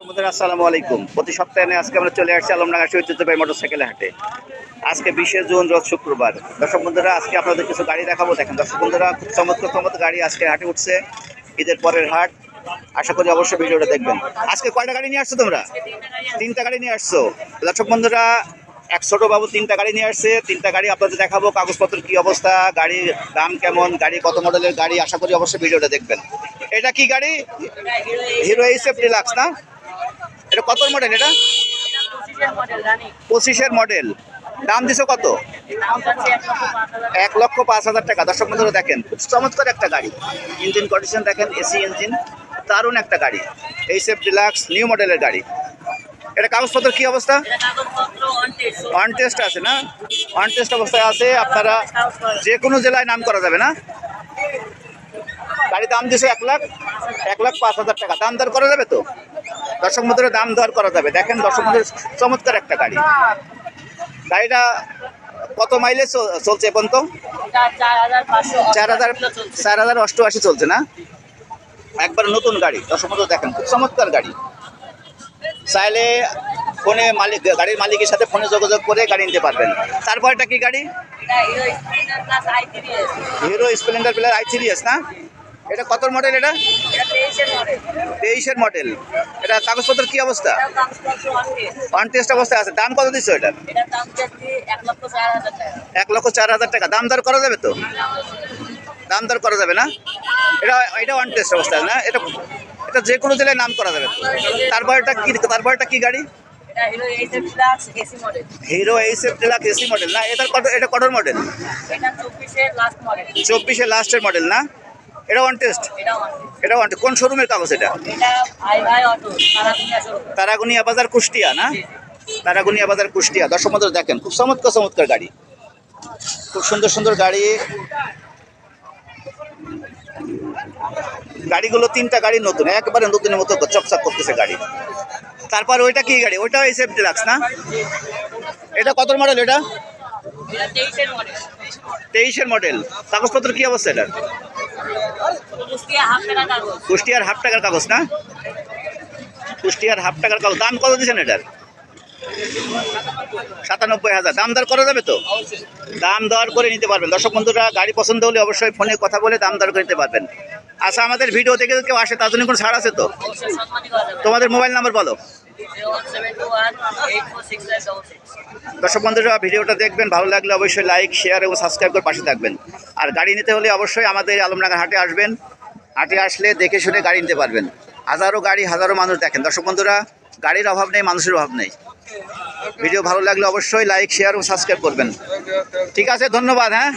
আসসালামু আলাইকুম। প্রতি সপ্তাহে আজকে আমরা চলে আসছি আলমডাঙ্গা ঐতিহ্যবাহী মোটরসাইকেলের হাটে। আজকে 20শে জুন রোজ শুক্রবার। দর্শক বন্ধুরা, আজকে আপনাদের কিছু গাড়ি দেখাবো। দেখেন দর্শক বন্ধুরা, খুব চমৎকার গাড়ি আজকে হাটে উঠছে। ঈদের পরের হাট, আশা করি অবশ্যই ভিডিওটা দেখবেন। আজকে কয়টা গাড়ি নিয়ে আসছো তোমরা? 3টা গাড়ি নিয়ে আসছো। দর্শক বন্ধুরা, এক ছোট বাবু 3টা গাড়ি নিয়ে আসছে। 3টা গাড়ি আপনাদের দেখাবো, কাগজপত্রের কি অবস্থা, গাড়ির দাম কেমন, গাড়ি কত মডেলের গাড়ি, আশা করি অবশ্যই ভিডিওটা দেখবেন। এটা কি গাড়ি? হিরো এইচএফ ডিলাক্স না? এটা কত মডেল? এটা 25-এর মডেল। দাম দিছো কত? 1,05,000 টাকা। দর্শক বন্ধুরা দেখেন, খুব চমৎকার একটা গাড়ি। ইঞ্জিন কন্ডিশন দেখেন, এসি ইঞ্জিন, দারুণ একটা গাড়ি। এইচএফ ডিলাক্স নিউ মডেলের গাড়ি। এটা কাগজপত্র কি অবস্থা? অন টেস্ট আছে না? অন টেস্ট অবস্থায় আছে। আপনারা যে কোনো জেলায় নাম করা যাবে না? গাড়ি দাম দিয়েছে 1,05,000 টাকা। দাম দর করা যাবে তো? দর্শক বন্ধুরা, দাম দর করা যাবে। দেখেন দর্শক বন্ধুরা, চমৎকার একটা গাড়ি। গাড়িটা কত মাইলেজ চলছে এখন? তো 4,088 চলছে না? একবার নতুন গাড়ি। দর্শক বন্ধুরা দেখেন, খুব চমৎকার গাড়ি। চাইলে ফোনে গাড়ির মালিকের সাথে ফোনে যোগাযোগ করে গাড়ি নিতে পারবেন। তারপর এটা কি গাড়ি? হিরো স্প্লেন্ডার প্লাস i3s না? এটা কত মডেল? এটা 23-এর মডেল। এটা কাগজপত্র কি অবস্থা? অন টেস্ট অবস্থায় আছে। দাম কত দিচ্ছ এটা? 1,04,000 টাকা। দাম দর করা যাবে তো? দাম দর করা যাবে না? এটা অন টেস্ট অবস্থায় না? এটা যে কোনো জেলায় নাম করা যাবে। তারপরটা কি গাড়ি? Hero HF deluxe A C model না? এটা কত মডেল? 24-এর লাস্টের মডেল না? এটা ওয়ান টেস্ট। এটা ওয়ান টেস্ট। কোন শোরুমের কাগজ এটা? তারাগুনিয়া বাজার, কুষ্টিয়া না? তারাগুনিয়া বাজার, কুষ্টিয়া। দর্শক বন্ধুরা দেখেন, খুব চমৎকার গাড়ি, খুব সুন্দর গাড়ি। গাড়িগুলো 3টা গাড়ি নতুন, একবারে নতুনের মতো চকচক করতেছে গাড়ি। তারপর ওইটা কি গাড়ি? ওইটাও এইচএফ ডিলাক্স না? এটা কত মডেল? এটা 23-এর মডেল। কাগজপত্র কি অবস্থা এটার? কুষ্টিয়ার হাফ টাকার কাগজ না? কুষ্টিয়ার হাফ টাকার কাগজ। দাম কত দিচ্ছেন এটার? 97,000। দাম দর করা যাবে তো? দাম দর করে নিতে পারবেন। দর্শক বন্ধুরা, গাড়ি পছন্দ হলে অবশ্যই ফোনে কথা বলে দাম দর করে নিতে পারবেন। আচ্ছা, আমাদের ভিডিও দেখে কেউ আসে, তার জন্য কোনো ছাড় আছে তো? তোমাদের মোবাইল নাম্বার বলো। দর্শক বন্ধুরা, ভিডিওটা দেখবেন, ভালো লাগলে অবশ্যই লাইক, শেয়ার এবং সাবস্ক্রাইব করে পাশে থাকবেন। আর গাড়ি নিতে হলে অবশ্যই আমাদের আলমডাঙ্গা হাটে আসবেন। হাটে আসলে দেখে শুনে গাড়ি নিতে পারবেন। হাজারো গাড়ি, হাজারো মানুষ দেখেন। দর্শক বন্ধুরা, গাড়ির অভাব নেই, মানুষের অভাব নেই। ভিডিও ভালো লাগলে অবশ্যই লাইক, শেয়ার এবং সাবস্ক্রাইব করবেন। ঠিক আছে, ধন্যবাদ। হ্যাঁ।